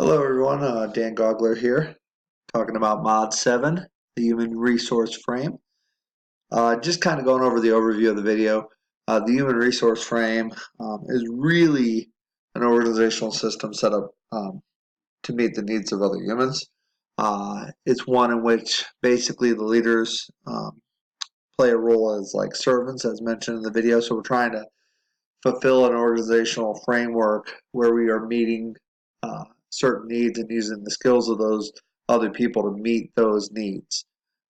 Hello everyone, Dan Gogler here, talking about Mod 7, the Human Resource Frame. Just kind of going over the overview of the video. The Human Resource Frame is really an organizational system set up to meet the needs of other humans. It's one in which basically the leaders play a role as like servants, as mentioned in the video. So we're trying to fulfill an organizational framework where we are meeting certain needs and using the skills of those other people to meet those needs.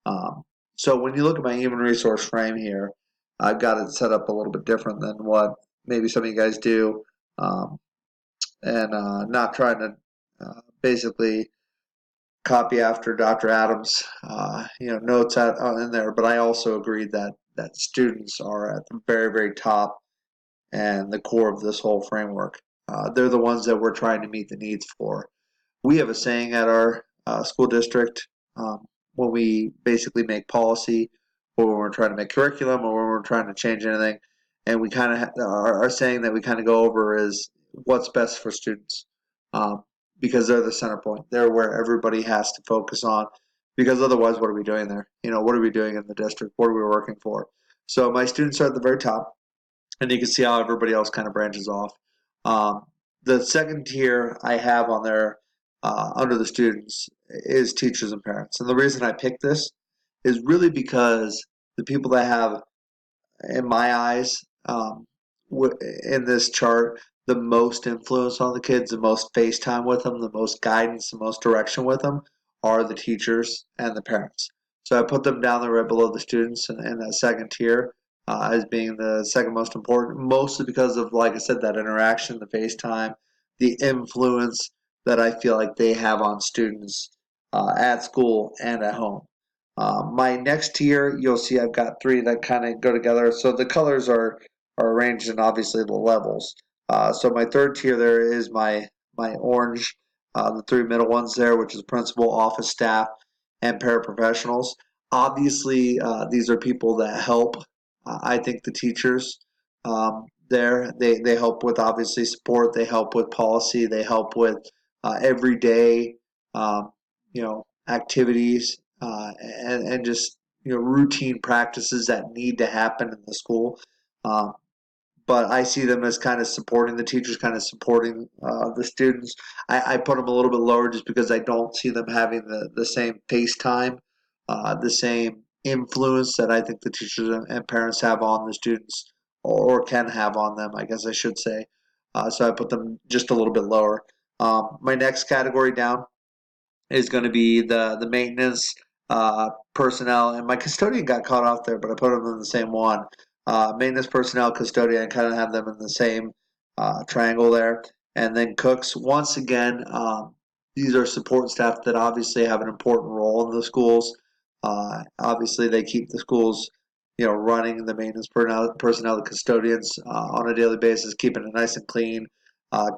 Um, so when you look at my human resource frame here, I've got it set up a little bit different than what maybe some of you guys do, and not trying to basically copy after Dr. Adams, notes in there. But I also agreed that students are at the very, very top and the core of this whole framework. They're the ones that we're trying to meet the needs for. We have a saying at our school district when we basically make policy, or when we're trying to make curriculum, or when we're trying to change anything, and we kind of our saying that we kind of go over is what's best for students, because they're the center point. They're where everybody has to focus on, because otherwise, what are we doing there? What are we doing in the district? What are we working for? So my students are at the very top, and you can see how everybody else kind of branches off. Um, the second tier I have on there under the students is teachers and parents. And the reason I picked this is really because the people that have, in my eyes, in this chart, the most influence on the kids, the most face time with them, the most guidance, the most direction with them are the teachers and the parents. So I put them down there right below the students in that second tier as being the second most important, mostly because of, like I said, that interaction, the face time, the influence that I feel like they have on students at school and at home. My next tier, you'll see I've got three that kind of go together. So the colors are arranged in obviously the levels. So my third tier there is my orange, the three middle ones there, which is principal, office staff, and paraprofessionals. Obviously, these are people that help. I think the teachers there, they help with obviously support. They help with policy. They help with everyday, activities and just routine practices that need to happen in the school. Um, but I see them as kind of supporting the teachers, kind of supporting the students. I put them a little bit lower just because I don't see them having the same pace time, the same influence that I think the teachers and parents have on the students, or can have on them, I guess I should say. So I put them just a little bit lower. My next category down is going to be the maintenance personnel, and my custodian got caught off there, but I put them in the same one. Maintenance personnel, custodian, kind of have them in the same triangle there, and then cooks. Once again, these are support staff that obviously have an important role in the schools. Obviously, they keep the schools, running. The maintenance personnel, the custodians, on a daily basis, keeping it nice and clean,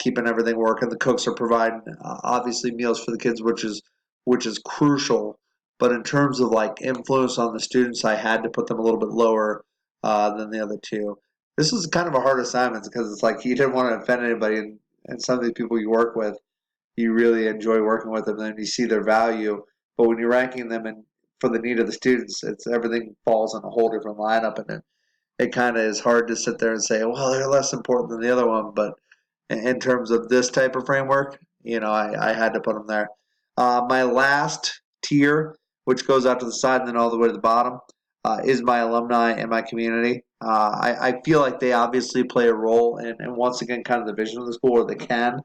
keeping everything working. The cooks are providing obviously meals for the kids, which is crucial. But in terms of like influence on the students, I had to put them a little bit lower than the other two. This is kind of a hard assignment because it's like you didn't want to offend anybody, and some of the people you work with, you really enjoy working with them, and you see their value. But when you're ranking them and for the need of the students, it's everything falls in a whole different lineup, and it kind of is hard to sit there and say, well, they're less important than the other one. But in terms of this type of framework, I had to put them there. My last tier, which goes out to the side and then all the way to the bottom, is my alumni and my community. I feel like they obviously play a role in once again, kind of the vision of the school, or they can.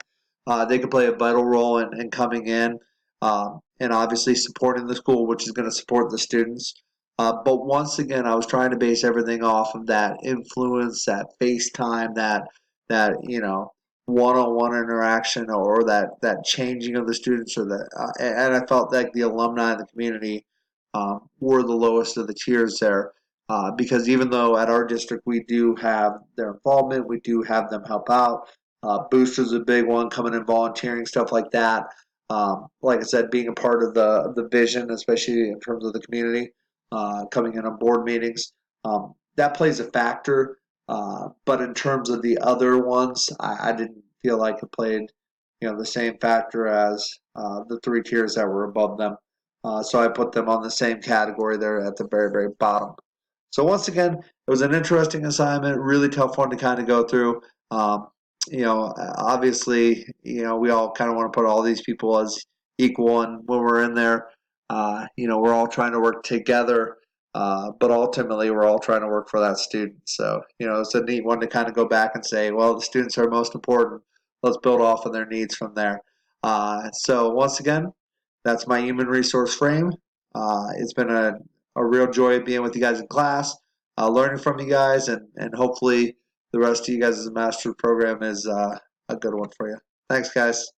They can play a vital role in coming in and obviously supporting the school, which is going to support the students. But once again, I was trying to base everything off of that influence, that FaceTime, that one-on-one interaction, or that changing of the students, or that. And I felt like the alumni and the community were the lowest of the tiers there, because even though at our district we do have their involvement, we do have them help out. Boosters a big one, coming in volunteering, stuff like that. Like I said, being a part of the vision, especially in terms of the community, coming in on board meetings, that plays a factor. But in terms of the other ones, I didn't feel like it played the same factor as the 3 tiers that were above them. So I put them on the same category there at the very, very bottom. So once again, it was an interesting assignment, really tough one to kind of go through. Obviously, we all kind of want to put all these people as equal, and when we're in there, we're all trying to work together, but ultimately we're all trying to work for that student. So, it's a neat one to kind of go back and say, well, the students are most important. Let's build off of their needs from there. So once again, that's my human resource frame. It's been a real joy being with you guys in class, learning from you guys, and hopefully the rest of you guys' master's program is a good one for you. Thanks, guys.